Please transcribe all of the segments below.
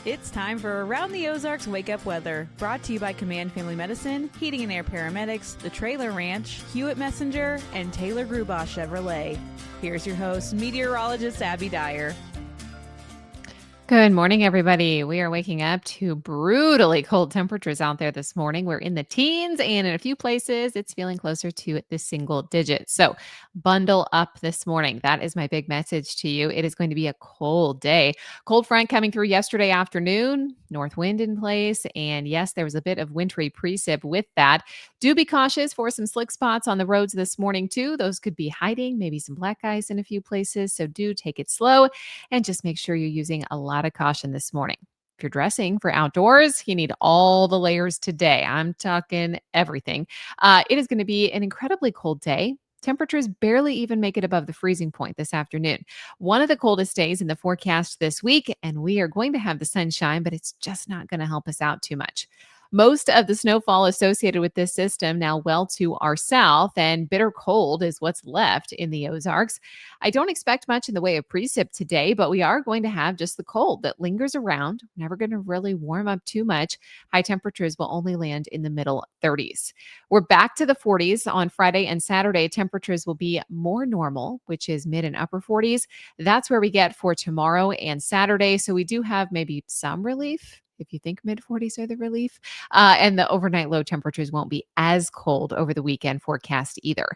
It's time for Around the Ozarks Wake Up Weather, brought to you by Command Family Medicine, Heating and Air Paramedics, The Trailer Ranch, Hewitt Messenger, and Taylor Grubaugh Chevrolet. Here's your host, meteorologist Abby Dyer. Good morning, everybody. We are waking up to brutally cold temperatures out there this morning. We're in the teens, and in a few places, it's feeling closer to the single digits. So bundle up this morning. That is my big message to you. It is going to be a cold day. Cold front coming through yesterday afternoon, north wind in place. And yes, there was a bit of wintry precip with that. Do be cautious for some slick spots on the roads this morning, too. Those could be hiding, maybe some black ice in a few places. So do take it slow and just make sure you're using a lot of caution this morning. If you're dressing for outdoors, you need all the layers today. I'm talking everything. It is going to be an incredibly cold day. Temperatures barely even make it above the freezing point this afternoon. One of the coldest days in the forecast this week, and we are going to have the sunshine, but it's just not going to help us out too much. Most of the snowfall associated with this system now well to our south, and bitter cold is what's left in the Ozarks. I don't expect much in the way of precip today, but we are going to have just the cold that lingers around. Never going to really warm up too much. High temperatures will only land in the middle 30s. We're back to the 40s on Friday and Saturday. Temperatures will be more normal, which is mid and upper 40s. That's where we get for tomorrow and Saturday. So we do have maybe some relief if you think mid 40s are the relief. And the overnight low temperatures won't be as cold over the weekend forecast either.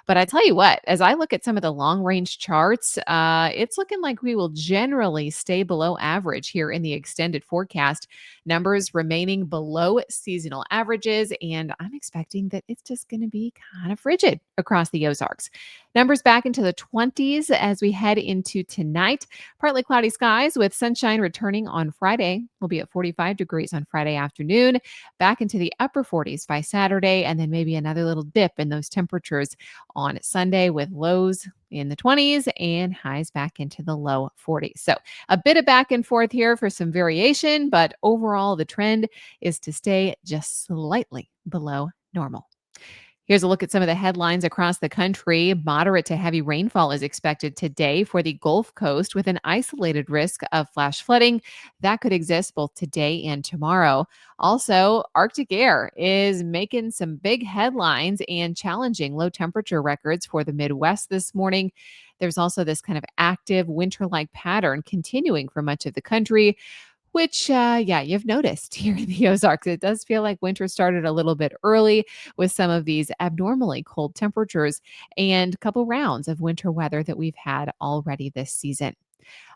But I tell you what, as I look at some of the long range charts, it's looking like we will generally stay below average here in the extended forecast. Numbers remaining below seasonal averages. And I'm expecting that it's just going to be kind of frigid across the Ozarks. Numbers back into the 20s as we head into tonight. Partly cloudy skies with sunshine returning on Friday. We'll be at 45 degrees on Friday afternoon, back into the upper 40s by Saturday, and then maybe another little dip in those temperatures on Sunday with lows in the 20s and highs back into the low 40s. So a bit of back and forth here for some variation, but overall the trend is to stay just slightly below normal. Here's a look at some of the headlines across the country. Moderate to heavy rainfall is expected today for the Gulf Coast with an isolated risk of flash flooding that could exist both today and tomorrow. Also, Arctic air is making some big headlines and challenging low temperature records for the Midwest this morning. There's also this kind of active winter-like pattern continuing for much of the country, which, you've noticed here in the Ozarks. It does feel like winter started a little bit early with some of these abnormally cold temperatures and a couple rounds of winter weather that we've had already this season.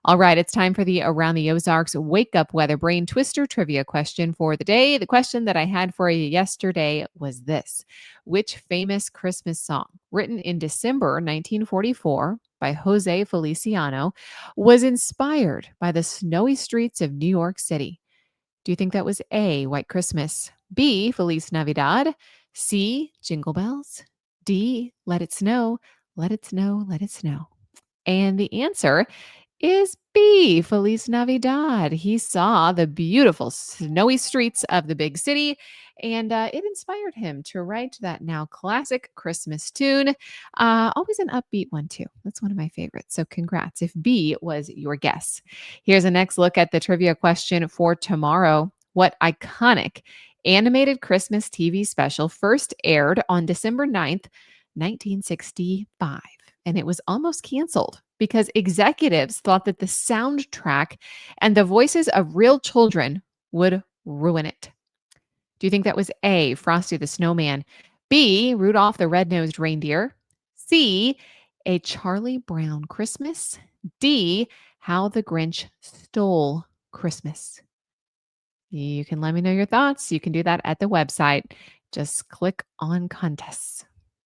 All right, it's time for the Around the Ozarks Wake Up Weather Brain Twister trivia question for the day. The question that I had for you yesterday was this: which famous Christmas song, written in December 1944 by Jose Feliciano, was inspired by the snowy streets of New York City? Do you think that was A, White Christmas, B, Feliz Navidad, C, Jingle Bells, D, Let It Snow, Let It Snow, Let It Snow? And the answer is B, Feliz Navidad. He saw the beautiful snowy streets of the big city, and it inspired him to write that now classic Christmas tune. Always an upbeat one, too. That's one of my favorites. So congrats if B was your guess. Here's a next look at the trivia question for tomorrow. What iconic animated Christmas TV special first aired on December 9th, 1965? And it was almost canceled because executives thought that the soundtrack and the voices of real children would ruin it. Do you think that was A, Frosty the Snowman, B, Rudolph the Red-Nosed Reindeer, C, A Charlie Brown Christmas, D, How the Grinch Stole Christmas? You can let me know your thoughts. You can do that at the website. Just click on contests.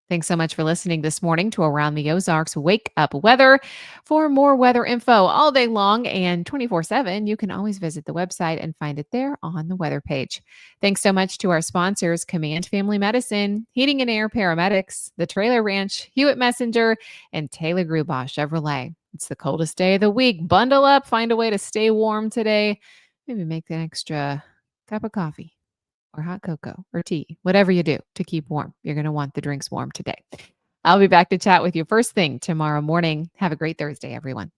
Thanks so much for listening this morning to Around the Ozarks Wake Up Weather. For more weather info all day long and 24/7, you can always visit the website and find it there on the weather page. Thanks so much to our sponsors, Command Family Medicine, Heating and Air Paramedics, The Trailer Ranch, Hewitt Messenger, and Taylor Grubaugh Chevrolet. It's the coldest day of the week. Bundle up, find a way to stay warm today. Maybe make an extra cup of coffee or hot cocoa or tea, whatever you do to keep warm. You're going to want the drinks warm today. I'll be back to chat with you first thing tomorrow morning. Have a great Thursday, everyone.